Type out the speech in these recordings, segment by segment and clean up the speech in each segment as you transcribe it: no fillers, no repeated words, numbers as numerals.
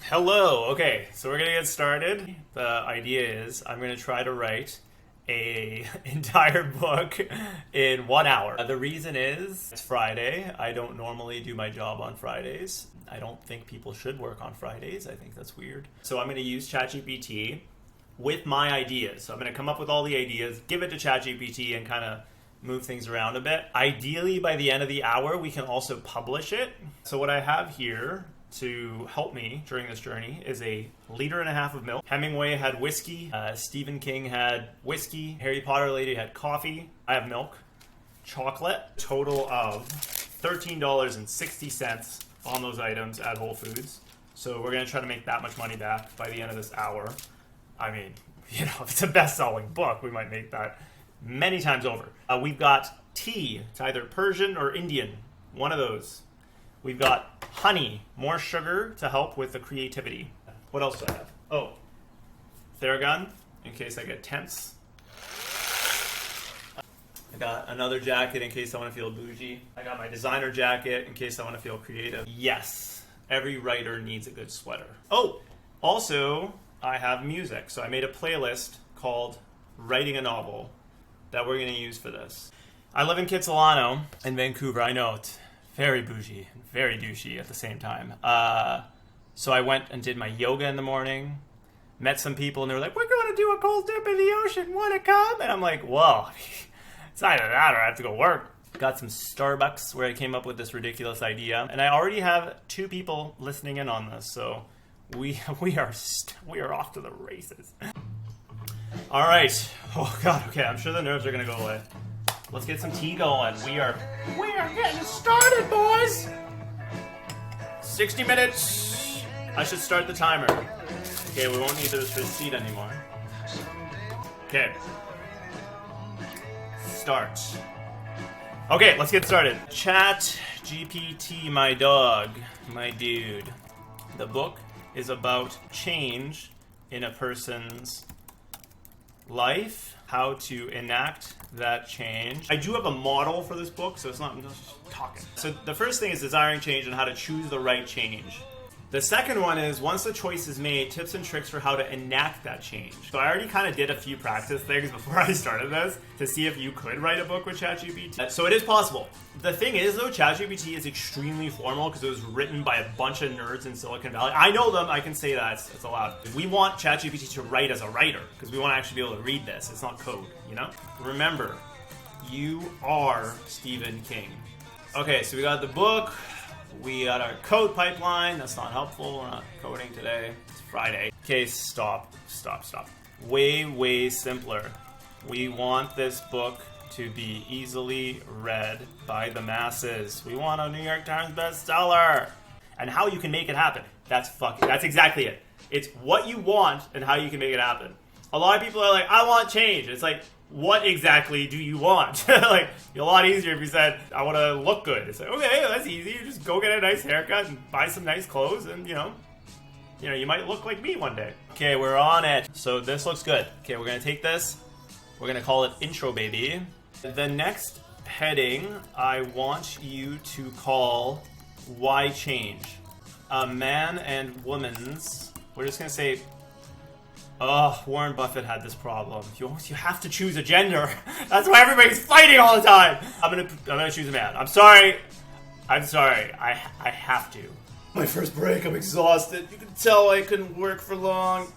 Hello. Okay, so we're gonna get started. The idea is I'm gonna try to write a entire book in 1 hour. The reason is it's Friday. I don't normally do my job on Fridays. I don't think people should work on Fridays. I think that's weird. So I'm gonna use ChatGPT with my ideas. So I'm gonna come up with all the ideas, give it to ChatGPT, and kind of move things around a bit. Ideally, by the end of the hour, we can also publish it. So what I have here to help me during this journey is a 1.5 liters of milk. Hemingway had whiskey. Stephen King had whiskey. Harry Potter lady had coffee. I have milk. Chocolate. Total of $13.60 on those items at Whole Foods. So we're going to try to make that much money back by the end of this hour. I mean, if it's a best-selling book, we might make that many times over. We've got tea. It's either Persian or Indian. One of those. We've got honey, more sugar to help with the creativity. What else do I have? Oh, Theragun, in case I get tense. I got another jacket in case I want to feel bougie. I got my designer jacket in case I want to feel creative. Yes, every writer needs a good sweater. Oh, also, I have music. So I made a playlist called Writing a Novel that we're going to use for this. I live in Kitsilano in Vancouver. I know it's very bougie, very douchey at the same time. So I went and did my yoga in the morning, met some people, and they were like, we're going to do a cold dip in the ocean, want to come? And I'm like, well, it's either that or I have to go work. Got some Starbucks where I came up with this ridiculous idea. And I already have 2 people listening in on this, so we are off to the races. All right. Oh, God, okay, I'm sure the nerves are going to go away. Let's get some tea going. We are getting started, boys. 60 minutes. I should start the timer. Okay, we won't need this receipt anymore. Okay. Start. Okay, let's get started. Chat GPT, my dog, my dude. The book is about change in a person's life, how to enact that change. I do have a model for this book, so it's not just talking. So the first thing is desiring change and how to choose the right change. The second one is, once the choice is made, tips and tricks for how to enact that change. So I already kind of did a few practice things before I started this to see if you could write a book with ChatGPT. So it is possible. The thing is, though, ChatGPT is extremely formal because it was written by a bunch of nerds in Silicon Valley. I know them. I can say that. It's allowed. We want ChatGPT to write as a writer because we want to actually be able to read this. It's not code, you know? Remember, you are Stephen King. Okay, so we got the book. We got our code pipeline. That's not helpful. We're not coding today. It's Friday. Okay, stop. Way simpler. We want this book to be easily read by the masses. We want a New York Times bestseller. And how you can make it happen. That's exactly it. It's what you want and how you can make it happen. A lot of people are like, I want change. It's like, what exactly do you want? Like, it'd be a lot easier if you said, I want to look good. It's like, okay, that's easy. You just go get a nice haircut and buy some nice clothes and, you might look like me one day. Okay, we're on it. So this looks good. Okay, we're going to take this. We're going to call it Intro Baby. The next heading, I want you to call Why Change? A man and woman's, we're just going to say, Warren Buffett had this problem. You have to choose a gender. That's why everybody's fighting all the time. I'm gonna choose a man. I'm sorry. I have to. My first break, I'm exhausted. You can tell I couldn't work for long.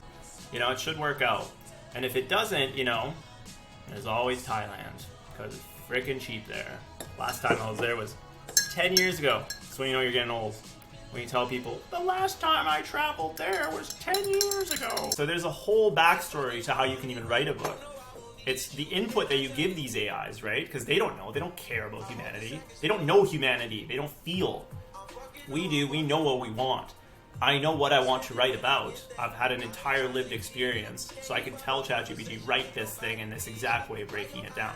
It should work out. And if it doesn't, there's always Thailand. Because it's freaking cheap there. Last time I was there was 10 years ago. That's when you know you're getting old. When you tell people, the last time I traveled there was 10 years ago. So there's a whole backstory to how you can even write a book. It's the input that you give these AIs, right? Because they don't know. They don't care about humanity. They don't know humanity. They don't feel. We do. We know what we want. I know what I want to write about. I've had an entire lived experience. So I can tell ChatGPT, write this thing in this exact way, breaking it down.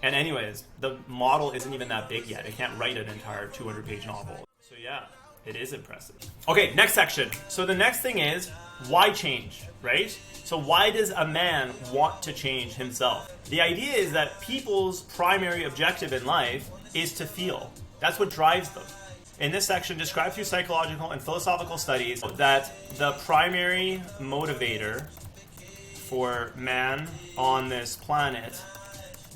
And anyways, the model isn't even that big yet. It can't write an entire 200-page novel. So yeah. It is impressive. Okay, next section. So the next thing is, why change, right? So why does a man want to change himself? The idea is that people's primary objective in life is to feel. That's what drives them. In this section, describe through psychological and philosophical studies that the primary motivator for man on this planet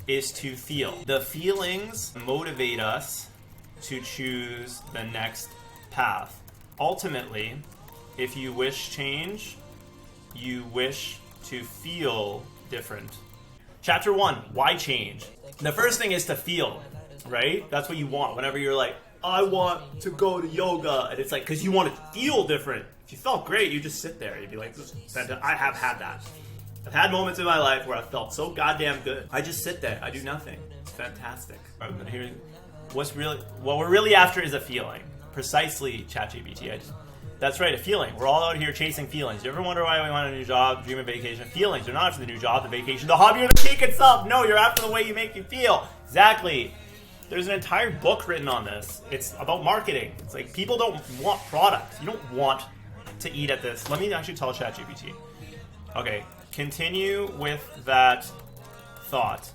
is to feel. The feelings motivate us to choose the next path. Ultimately, if you wish change, you wish to feel different. Chapter 1, why change? The first thing is to feel, right? That's what you want. Whenever you're like, I want to go to yoga, and it's like, because you want to feel different. If you felt great, you just sit there. You'd be like, I have had that. I've had moments in my life where I felt so goddamn good. I just sit there. I do nothing. It's fantastic. What we're really after is a feeling. Precisely, ChatGPT. That's right, a feeling. We're all out here chasing feelings. You ever wonder why we want a new job, dream of vacation? Feelings. You're not after the new job, the vacation, the hobby, or the cake itself. No, you're after the way you make you feel. Exactly. There's an entire book written on this. It's about marketing. It's like people don't want products. You don't want to eat at this. Let me actually tell ChatGPT. Okay, continue with that thought.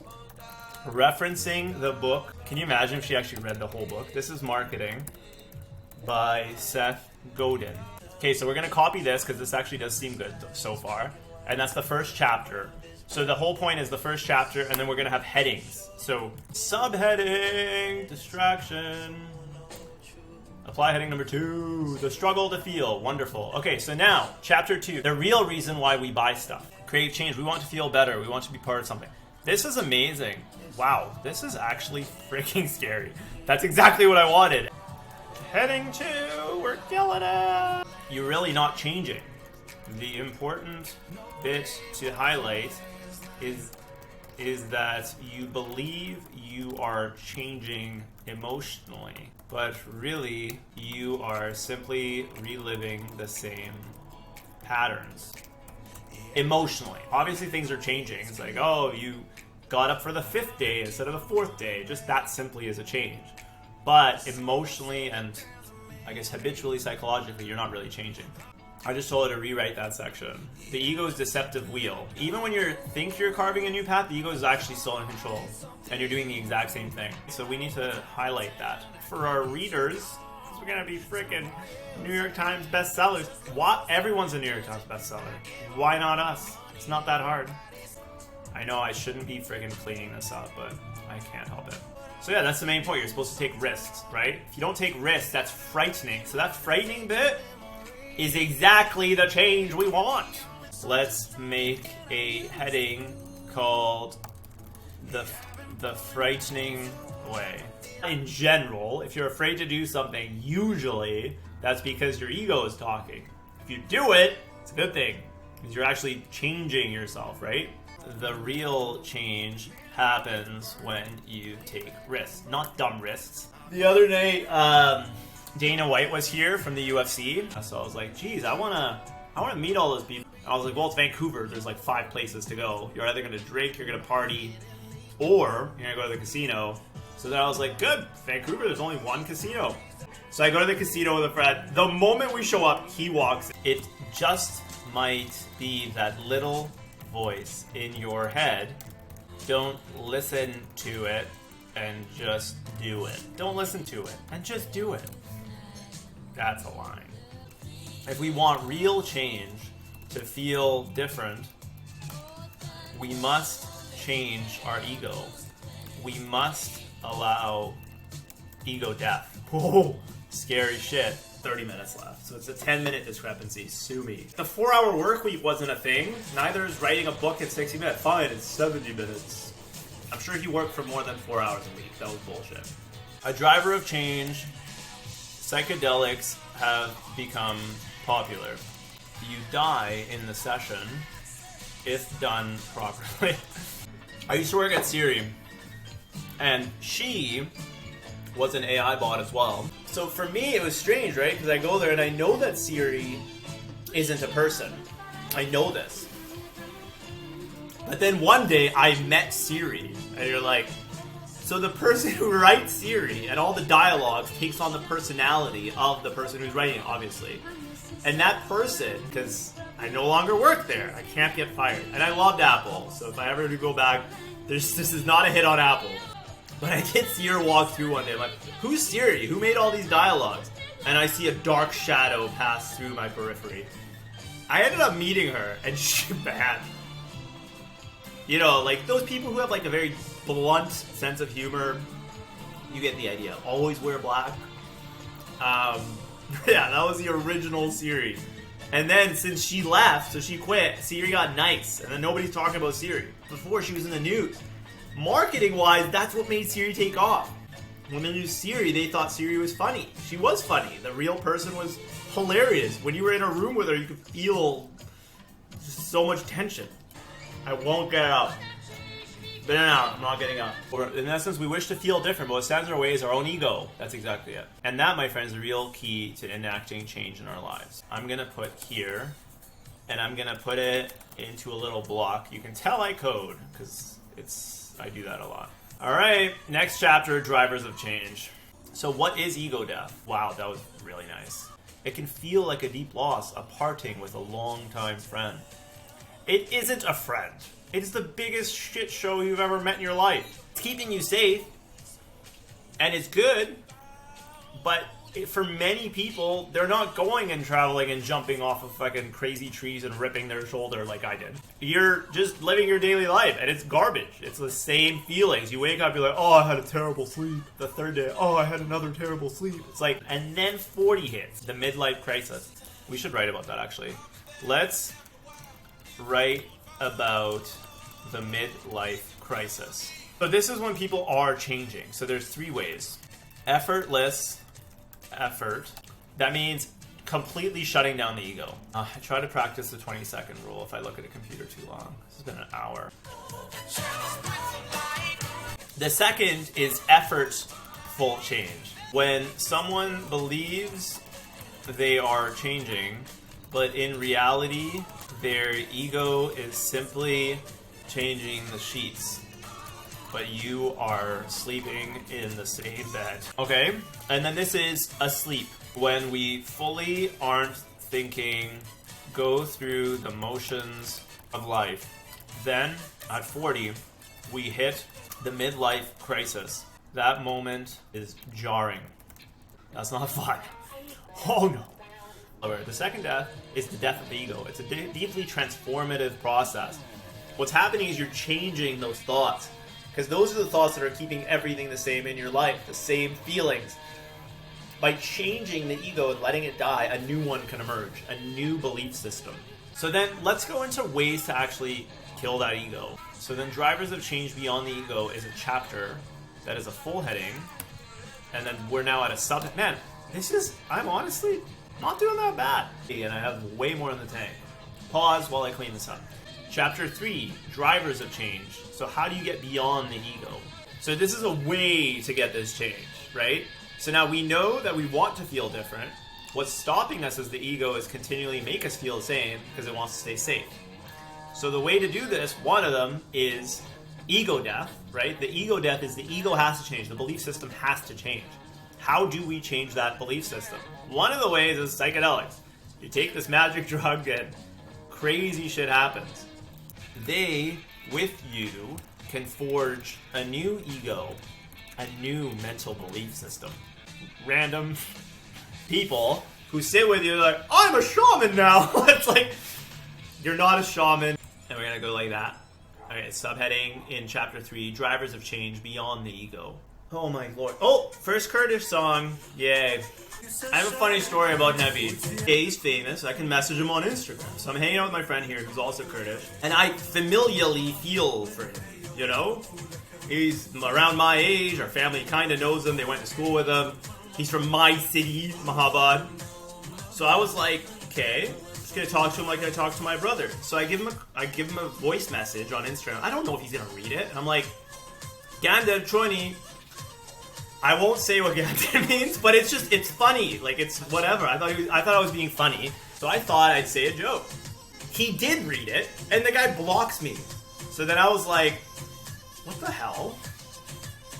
Referencing the book. Can you imagine if she actually read the whole book? This is Marketing by Seth Godin. Okay, so we're going to copy this because this actually does seem good so far. And that's the first chapter. So the whole point is the first chapter, and then we're going to have headings. So subheading, distraction. Apply heading number 2, the struggle to feel. Wonderful. Okay, so now, chapter 2, the real reason why we buy stuff. Create change. We want to feel better. We want to be part of something. This is amazing. Wow, this is actually freaking scary. That's exactly what I wanted. Heading 2, we're killing it. You're really not changing. The important bit to highlight is that you believe you are changing emotionally, but really you are simply reliving the same patterns emotionally. Obviously things are changing. It's like, oh, you got up for the 5th day instead of the 4th day. Just that simply is a change. But emotionally and I guess habitually, psychologically, you're not really changing. I just told her to rewrite that section. The ego's deceptive wheel. Even when you think you're carving a new path, the ego is actually still in control. And you're doing the exact same thing. So we need to highlight that. For our readers, we're going to be freaking New York Times bestsellers. What? Everyone's a New York Times bestseller. Why not us? It's not that hard. I know I shouldn't be freaking cleaning this up, but I can't help it. So yeah, that's the main point. You're supposed to take risks, right? If you don't take risks, that's frightening. So that frightening bit is exactly the change we want. Let's make a heading called the frightening way. In general, if you're afraid to do something, usually that's because your ego is talking. If you do it, it's a good thing, because you're actually changing yourself, right? The real change happens when you take risks, not dumb risks. The other day, Dana White was here from the UFC, so I was like, geez, I wanna meet all those people. I was like, well, it's Vancouver, there's like 5 places to go. You're either gonna drink, you're gonna party, or you're gonna go to the casino. So then I was like, good, Vancouver, there's only 1 casino. So I go to the casino with a friend. The moment we show up, he walks. It just might be that little voice in your head. Don't listen to it and just do it. Don't listen to it and just do it. That's a line. If we want real change to feel different, we must change our ego. We must allow ego death. Whoa, scary shit. 30 minutes left, so it's a 10-minute discrepancy. Sue me. The 4-hour work week wasn't a thing. Neither is writing a book in 60 minutes. Fine, it's 70 minutes. I'm sure he worked for more than 4 hours a week. That was bullshit. A driver of change. Psychedelics have become popular. You die in the session if done properly. I used to work at Siri, and she was an AI bot as well. So for me, it was strange, right? Because I go there and I know that Siri isn't a person. I know this. But then one day I met Siri, and you're like, so the person who writes Siri and all the dialogues takes on the personality of the person who's writing it, obviously. And that person, because I no longer work there, I can't get fired. And I loved Apple, so if I ever do go back, this is not a hit on Apple. But I did see her walk through one day. I'm like, who's Siri? Who made all these dialogues? And I see a dark shadow pass through my periphery. I ended up meeting her, and she bad. You know, like those people who have like a very blunt sense of humor. You get the idea. Always wear black. Yeah, that was the original Siri. And then since she left, so she quit, Siri got nice. And then nobody's talking about Siri. Before, she was in the news. Marketing-wise, that's what made Siri take off. When they knew Siri, they thought Siri was funny. She was funny. The real person was hilarious. When you were in a room with her, you could feel just so much tension. I won't get up. Been out. I'm not getting up. In essence, we wish to feel different, but what stands in our way is our own ego. That's exactly it. And that, my friends, is the real key to enacting change in our lives. I'm going to put here, and I'm going to put it into a little block. You can tell I code, because I do that a lot. All right, next chapter, drivers of change. So what is ego death? Wow, that was really nice. It can feel like a deep loss, a parting with a longtime friend. It isn't a friend. It's the biggest shit show you've ever met in your life. It's keeping you safe, and it's good, but for many people, they're not going and traveling and jumping off of fucking crazy trees and ripping their shoulder like I did. You're just living your daily life, and it's garbage. It's the same feelings. You wake up, you're like, oh, I had a terrible sleep. The third day, oh, I had another terrible sleep. It's like, and then 40 hits, the midlife crisis. We should write about that, actually. Let's write about the midlife crisis. So this is when people are changing. So there's 3 ways. Effortless effort. That means completely shutting down the ego. I try to practice the 20-second rule if I look at a computer too long. This has been an hour. The second is effortful change. When someone believes they are changing, but in reality, their ego is simply changing the sheets, but you are sleeping in the same bed. Okay? And then this is asleep. When we fully aren't thinking, go through the motions of life. Then, at 40, we hit the midlife crisis. That moment is jarring. That's not fun. Oh no. The second death is the death of the ego. It's a deeply transformative process. What's happening is you're changing those thoughts, because those are the thoughts that are keeping everything the same in your life, the same feelings. By changing the ego and letting it die, a new one can emerge, a new belief system. So then let's go into ways to actually kill that ego. So then drivers of change beyond the ego is a chapter that is a full heading, and then we're now at a sub. Man, I'm honestly not doing that bad. And I have way more in the tank. Pause while I clean this up. Chapter 3, drivers of change. So how do you get beyond the ego? So this is a way to get this change, right? So now we know that we want to feel different. What's stopping us is the ego is continually make us feel the same because it wants to stay safe. So the way to do this, one of them is ego death, right? The ego death is the ego has to change. The belief system has to change. How do we change that belief system? One of the ways is psychedelics. You take this magic drug and crazy shit happens. They, with you, can forge a new ego, a new mental belief system. Random people who sit with you like, I'm a shaman now. It's like, you're not a shaman. And we're going to go like that. Okay, subheading in chapter 3, drivers of change beyond the ego. Oh my lord. Oh, first Kurdish song. Yay. I have a funny story about Nebi. He's famous. I can message him on Instagram. So I'm hanging out with my friend here who's also Kurdish. And I familially feel for him, you know? He's around my age. Our family kind of knows him. They went to school with him. He's from my city, Mahabad. So I was like, okay, I'm just going to talk to him like I talk to my brother. So I give him a voice message on Instagram. I don't know if he's going to read it. And I'm like, Gander Troni. I won't say what Gander means, but it's funny. Like, it's whatever. I thought I was being funny, so I thought I'd say a joke. He did read it, and the guy blocks me. So then I was like, what the hell?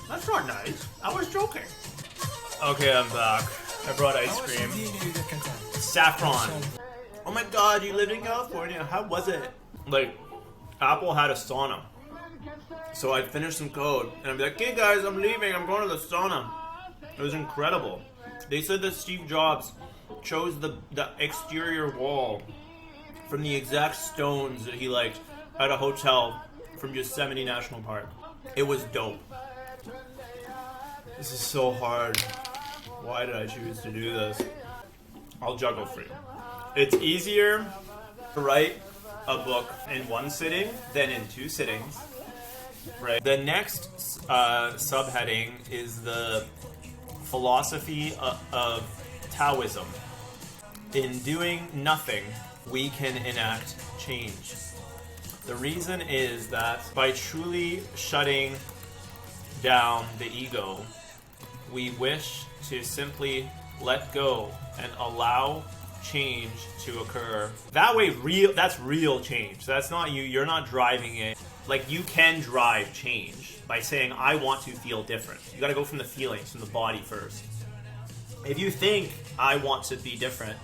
That's not nice. I was joking. Okay, I'm back. I brought ice cream. Saffron. Oh my god, you lived in California. How was it? Like, Apple had a sauna. So I'd finish some code, and I'd be like, "Hey guys, I'm leaving. I'm going to the sauna." It was incredible. They said that Steve Jobs chose the exterior wall from the exact stones that he liked at a hotel from Yosemite National Park. It was dope. This is so hard. Why did I choose to do this? I'll juggle for you. It's easier to write a book in one sitting than in 2 sittings. Right. The next subheading is the philosophy of Taoism. In doing nothing, we can enact change. The reason is that by truly shutting down the ego, we wish to simply let go and allow change to occur. That way, that's real change. So that's not you. You're not driving it. Like, you can drive change by saying, I want to feel different. You got to go from the feelings, from the body first. If you think, I want to be different,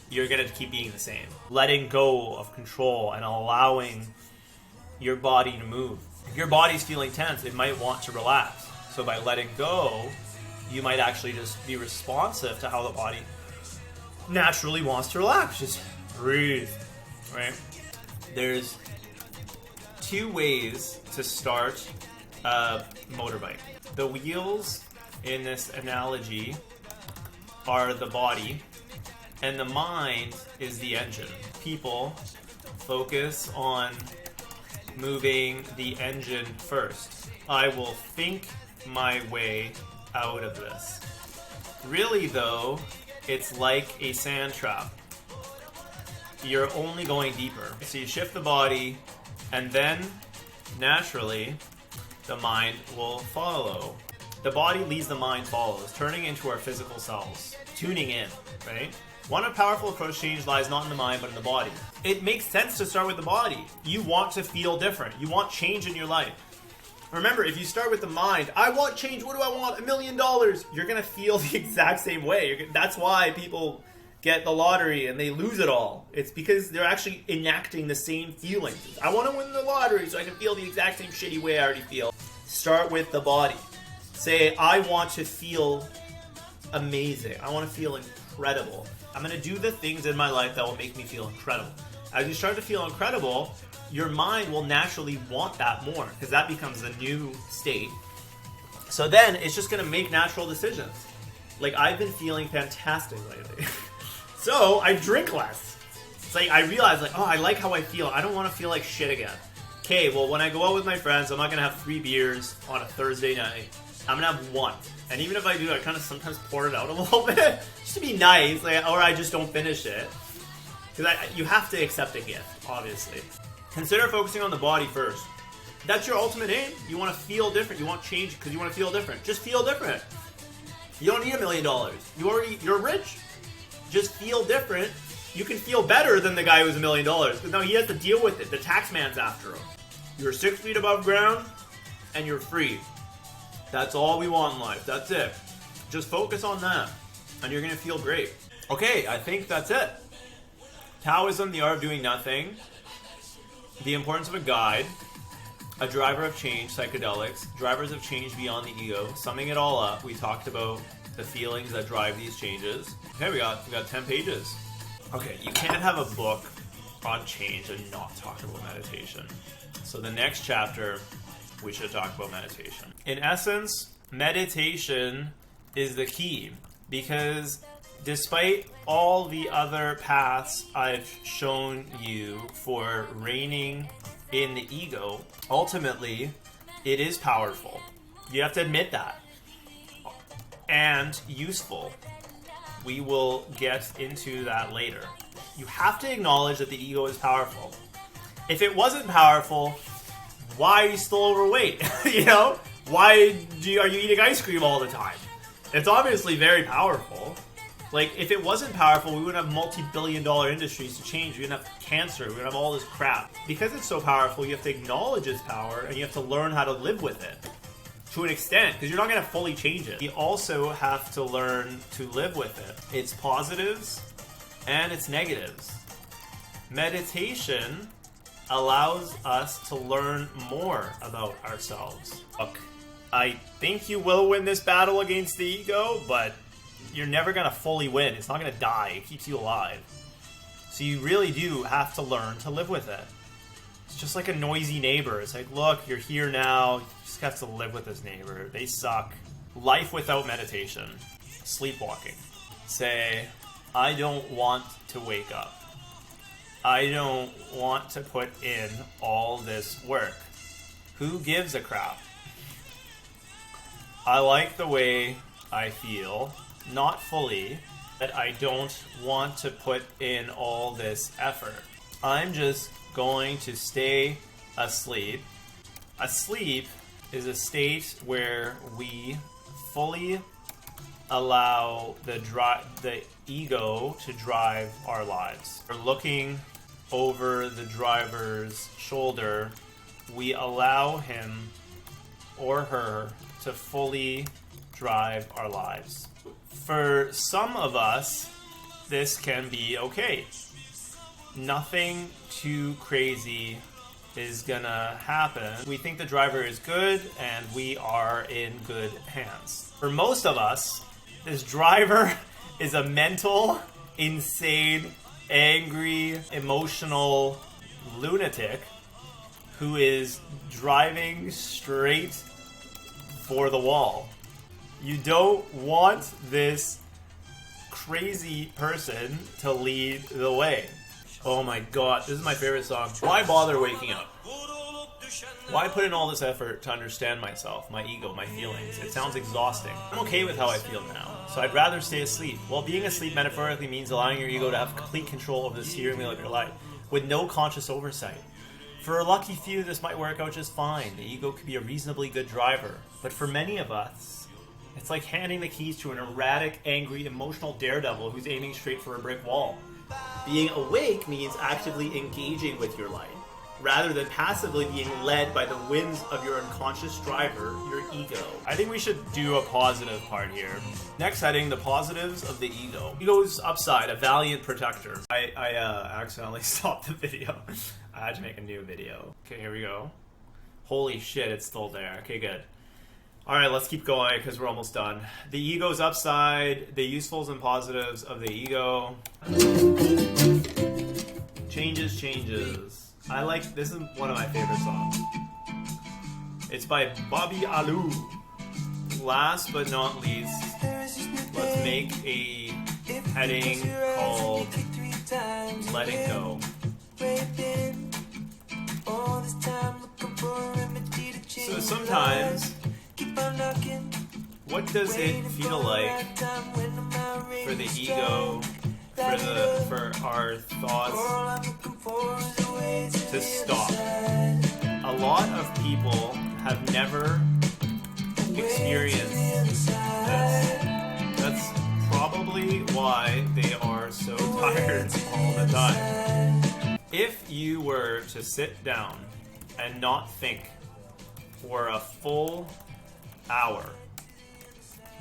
you're going to keep being the same. Letting go of control and allowing your body to move. If your body's feeling tense, it might want to relax. So by letting go, you might actually just be responsive to how the body naturally wants to relax. Just breathe, right? There's 2 ways to start a motorbike. The wheels in this analogy are the body, and the mind is the engine. People focus on moving the engine first. I will think my way out of this. Really, though, it's like a sand trap. You're only going deeper. So you shift the body, and then, naturally, the mind will follow. The body leads, the mind follows, turning into our physical selves, tuning in, right? One powerful approach to change lies not in the mind, but in the body. It makes sense to start with the body. You want to feel different. You want change in your life. Remember, if you start with the mind, I want change, what do I want? $1 million. You're going to feel the exact same way. That's why people get the lottery and they lose it all. It's because they're actually enacting the same feelings. I want to win the lottery so I can feel the exact same shitty way I already feel. Start with the body. Say, I want to feel amazing. I want to feel incredible. I'm going to do the things in my life that will make me feel incredible. As you start to feel incredible, your mind will naturally want that more because that becomes the new state. So then it's just going to make natural decisions. Like, I've been feeling fantastic lately. So I drink less. It's like I realize, like, oh, I like how I feel. I don't want to feel like shit again. Okay, well, when I go out with my friends, I'm not going to have 3 beers on a Thursday night. I'm going to have 1. And even if I do, I kind of sometimes pour it out a little bit just to be nice, like, or I just don't finish it. Because you have to accept a gift, obviously. Consider focusing on the body first. That's your ultimate aim. You want to feel different. You want change because you want to feel different. Just feel different. You don't need $1 million. You're rich. Just feel different. You can feel better than the guy who's $1 million. Because now he has to deal with it. The tax man's after him. You're 6 feet above ground and you're free. That's all we want in life. That's it. Just focus on that and you're going to feel great. Okay, I think that's it. Taoism, the art of doing nothing. The importance of a guide. A driver of change, psychedelics. Drivers of change beyond the ego. Summing it all up, we talked about the feelings that drive these changes. Okay, we got 10 pages. Okay, you can't have a book on change and not talk about meditation. So the next chapter, we should talk about meditation. In essence, meditation is the key because despite all the other paths I've shown you for reining in the ego, ultimately, it is powerful. You have to admit that. And useful. We will get into that later. You have to acknowledge that the ego is powerful. If it wasn't powerful, why are you still overweight? You know? Why are you eating ice cream all the time? It's obviously very powerful. Like, if it wasn't powerful, we wouldn't have multi-billion-dollar industries to change. We wouldn't have cancer. We wouldn't have all this crap. Because it's so powerful, you have to acknowledge its power, and you have to learn how to live with it. To an extent, because you're not going to fully change it. You also have to learn to live with it. Its positives and its negatives. Meditation allows us to learn more about ourselves. Look, I think you will win this battle against the ego, but you're never going to fully win. It's not going to die. It keeps you alive. So you really do have to learn to live with it. It's just like a noisy neighbor. It's like, look, you're here now. You just have to live with this neighbor. They suck. Life without meditation. Sleepwalking. Say, I don't want to wake up. I don't want to put in all this work. Who gives a crap? I like the way I feel, not fully, but I don't want to put in all this effort. I'm just going to stay asleep. Asleep is a state where we fully allow the ego to drive our lives. We're looking over the driver's shoulder. We allow him or her to fully drive our lives. For some of us, this can be okay. Nothing too crazy is gonna happen. We think the driver is good and we are in good hands. For most of us, this driver is a mental, insane, angry, emotional lunatic who is driving straight for the wall. You don't want this crazy person to lead the way. Oh my god, this is my favorite song. Why bother waking up? Why put in all this effort to understand myself, my ego, my feelings? It sounds exhausting. I'm okay with how I feel now, so I'd rather stay asleep. Well, being asleep metaphorically means allowing your ego to have complete control over the steering wheel of your life, with no conscious oversight. For a lucky few, this might work out just fine. The ego could be a reasonably good driver. But for many of us, it's like handing the keys to an erratic, angry, emotional daredevil who's aiming straight for a brick wall. Being awake means actively engaging with your life, rather than passively being led by the whims of your unconscious driver, your ego. I think we should do a positive part here. Next heading, the positives of the ego. Ego's upside, a valiant protector. I accidentally stopped the video. I had to make a new video. Okay, here we go. Holy shit, it's still there. Okay, good. Alright, let's keep going because we're almost done. The ego's upside, the usefuls and positives of the ego. Changes. I like, this is one of my favorite songs. It's by Bobby Alou. Last but not least, let's make a heading called Letting Go. So sometimes, what does it feel like for the ego, for our thoughts to stop? A lot of people have never experienced this. That's probably why they are so tired all the time. If you were to sit down and not think for a full hour,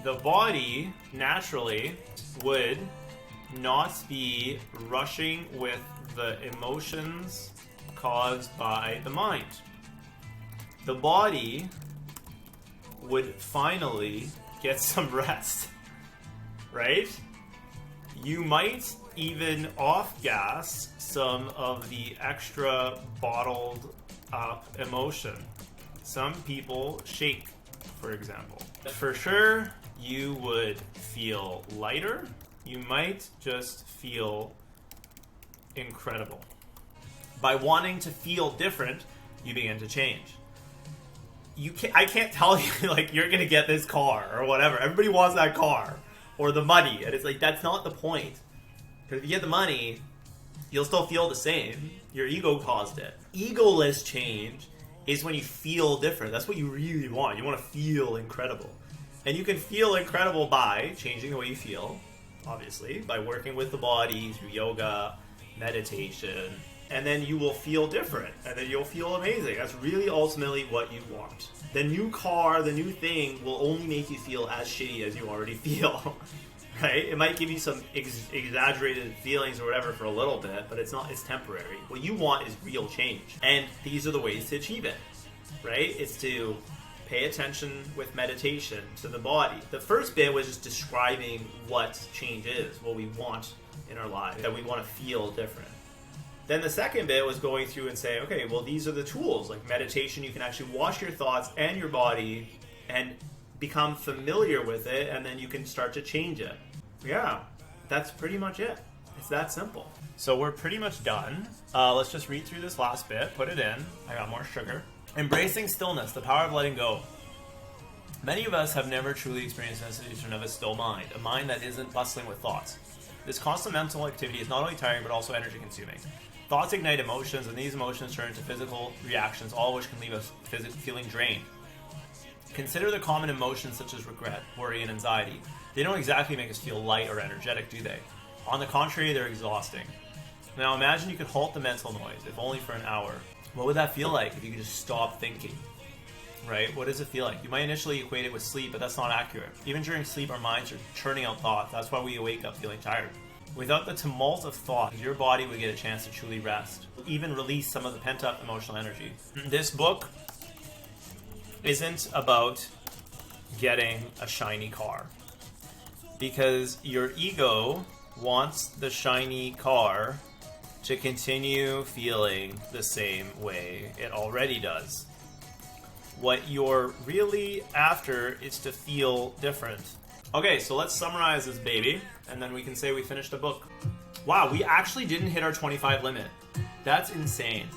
the body naturally would not be rushing with the emotions caused by the mind. The body would finally get some rest, right? You might even off-gas some of the extra bottled up emotion. Some people shake, for example. For sure, you would feel lighter. You might just feel incredible. By wanting to feel different, you begin to change. I can't tell you, like, you're gonna get this car or whatever. Everybody wants that car or the money, and it's like, that's not the point. Because if you get the money, you'll still feel the same. Your ego caused it. Egoless change is when you feel different. That's what you really want. You want to feel incredible. And you can feel incredible by changing the way you feel, obviously, by working with the body through yoga, meditation, and then you will feel different, and then you'll feel amazing. That's really ultimately what you want. The new car, the new thing will only make you feel as shitty as you already feel. right? It might give you some exaggerated feelings or whatever for a little bit, but it's temporary. What you want is real change. And these are the ways to achieve it, right? It's to pay attention with meditation to the body. The first bit was just describing what change is, what we want in our lives, that we want to feel different. Then the second bit was going through and saying, okay, well, these are the tools. Like meditation, you can actually watch your thoughts and your body and become familiar with it, and then you can start to change it. Yeah, that's pretty much it. It's that simple. So we're pretty much done. Let's just read through this last bit, put it in. I got more sugar. Embracing stillness, the power of letting go. Many of us have never truly experienced the sensation of a still mind, a mind that isn't bustling with thoughts. This constant mental activity is not only tiring but also energy consuming. Thoughts ignite emotions, and these emotions turn into physical reactions, all of which can leave us feeling drained. Consider the common emotions such as regret, worry, and anxiety. They don't exactly make us feel light or energetic, do they? On the contrary, they're exhausting. Now imagine you could halt the mental noise, if only for an hour. What would that feel like if you could just stop thinking? Right? What does it feel like? You might initially equate it with sleep, but that's not accurate. Even during sleep, our minds are churning out thoughts. That's why we wake up feeling tired. Without the tumult of thought, your body would get a chance to truly rest, even release some of the pent-up emotional energy. This book isn't about getting a shiny car, because your ego wants the shiny car to continue feeling the same way it already does. What you're really after is to feel different. Okay, so let's summarize this baby, and then we can say we finished the book. Wow, we actually didn't hit our 25 limit. That's insane.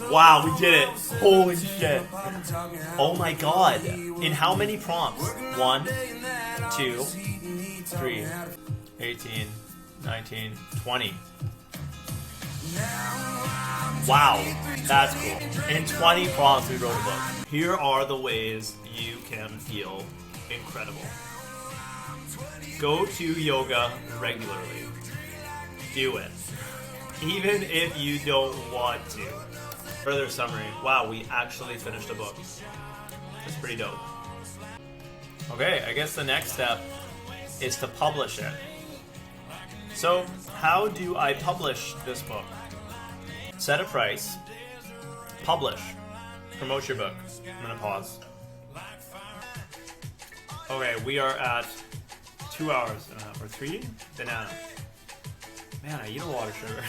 Wow, we did it. Holy shit. Oh my god. In how many prompts? 1, 2, 3, 18, 19, 20. Wow, that's cool. In 20 prompts we wrote a book. Here are the ways you can feel incredible. Go to yoga regularly. Do it. Even if you don't want to. Further summary. Wow, we actually finished a book. That's pretty dope. Okay, I guess the next step is to publish it. So, how do I publish this book? Set a price. Publish. Promote your book. I'm gonna pause. Okay, we are at 2 hours and a half, or 3? Banana. Man, I eat a lot of sugar.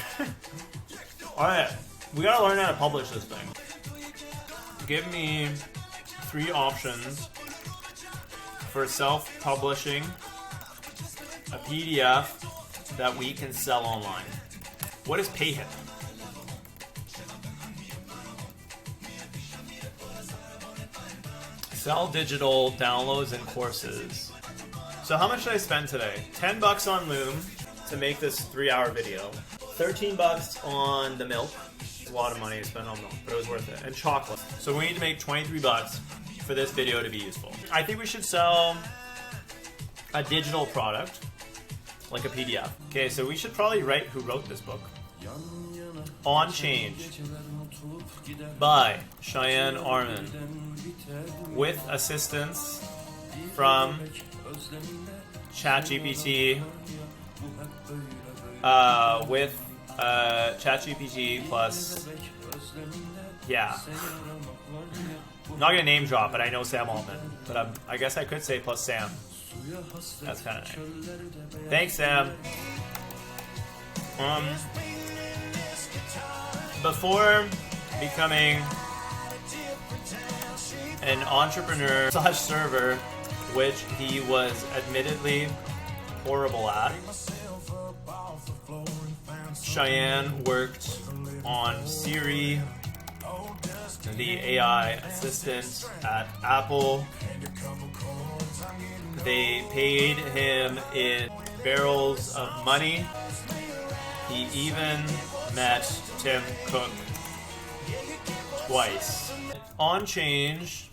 Alright, we gotta learn how to publish this thing. Give me 3 options for self-publishing a PDF that we can sell online. What is PayHip? Sell digital downloads and courses. So how much did I spend today? $10 on Loom to make this 3-hour video. $13 on the milk. It's a lot of money to spend on milk, but it was worth it. And chocolate. So we need to make $23 for this video to be useful. I think we should sell a digital product, like a PDF. Okay, so we should probably write who wrote this book. On Change by Shayan Arman, with assistance from ChatGPT, with ChatGPT plus, yeah. I'm not gonna name drop, but I know Sam Altman. But I guess I could say plus Sam. That's kind of nice. Thanks, Sam. Before becoming an entrepreneur / server, which he was admittedly horrible at, Shayan worked on Siri, the AI assistant at Apple. They paid him in barrels of money. He even met Tim Cook twice. On Change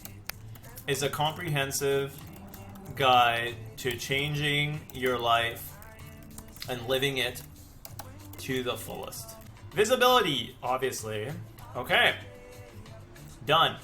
is a comprehensive guide to changing your life and living it to the fullest. Visibility, obviously. Okay. Done.